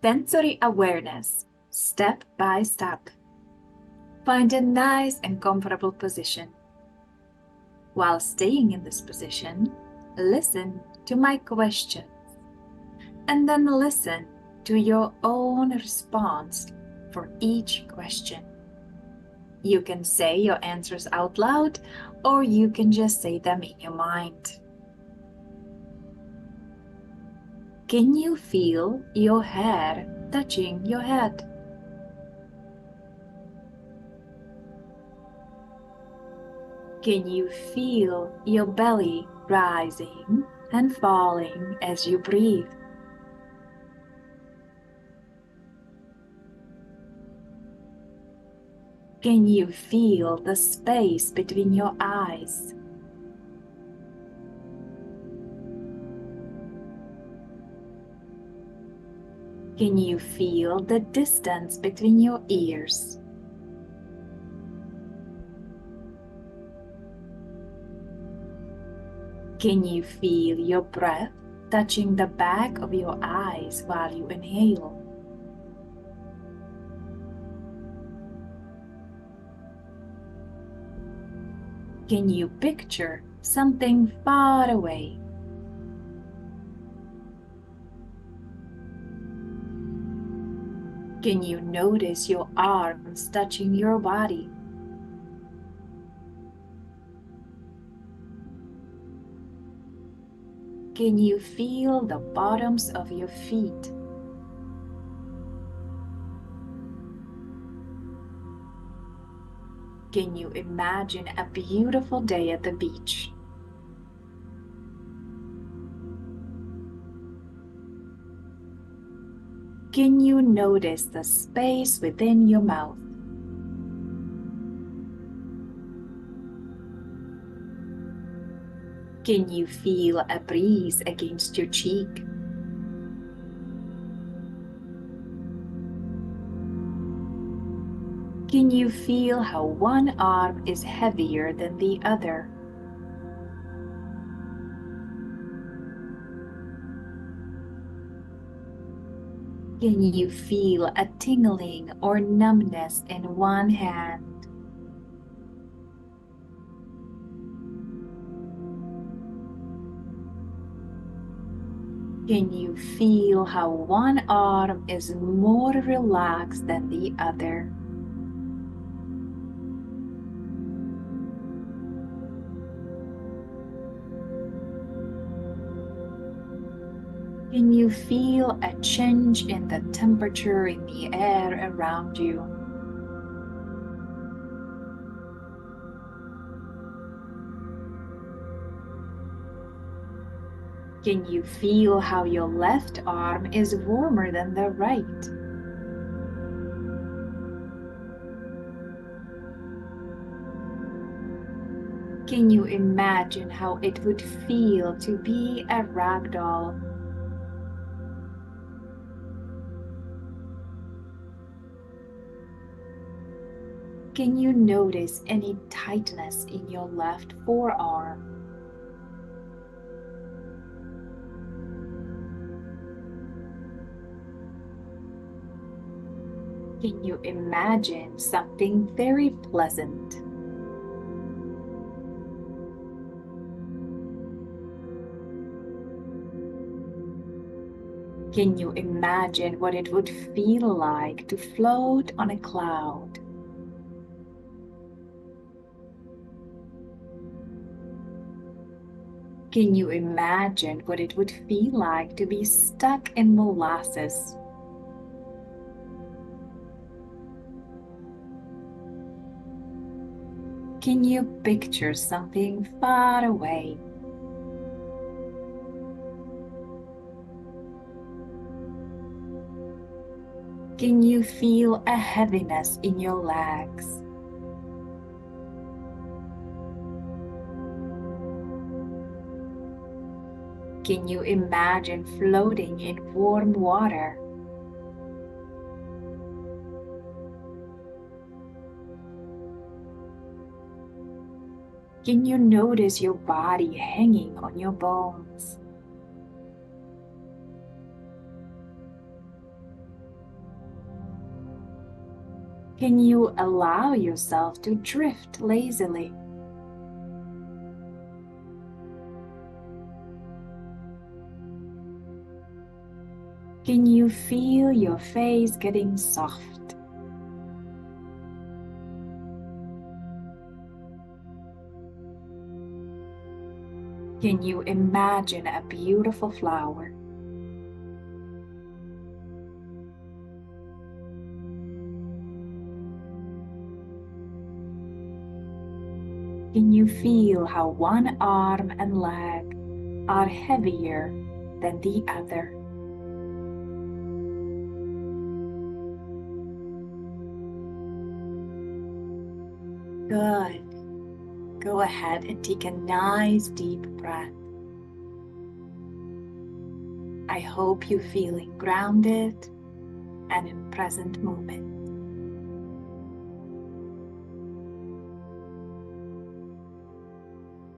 Sensory awareness, step by step. Find a nice and comfortable position. While staying in this position, listen to my questions and then listen to your own response for each question. You can say your answers out loud or you can just say them in your mind. Can you feel your hair touching your head? Can you feel your belly rising and falling as you breathe? Can you feel the space between your eyes? Can you feel the distance between your ears? Can you feel your breath touching the back of your eyes while you inhale? Can you picture something far away? Can you notice your arms touching your body? Can you feel the bottoms of your feet? Can you imagine a beautiful day at the beach? Can you notice the space within your mouth? Can you feel a breeze against your cheek? Can you feel how one arm is heavier than the other? Can you feel a tingling or numbness in one hand? Can you feel how one arm is more relaxed than the other? Can you feel a change in the temperature in the air around you? Can you feel how your left arm is warmer than the right? Can you imagine how it would feel to be a rag doll? Can you notice any tightness in your left forearm? Can you imagine something very pleasant? Can you imagine what it would feel like to float on a cloud? Can you imagine what it would feel like to be stuck in molasses? Can you picture something far away? Can you feel a heaviness in your legs? Can you imagine floating in warm water? Can you notice your body hanging on your bones? Can you allow yourself to drift lazily? Can you feel your face getting soft? Can you imagine a beautiful flower? Can you feel how one arm and leg are heavier than the other? Good. Go ahead and take a nice deep breath. I hope you're feeling grounded and in present moment.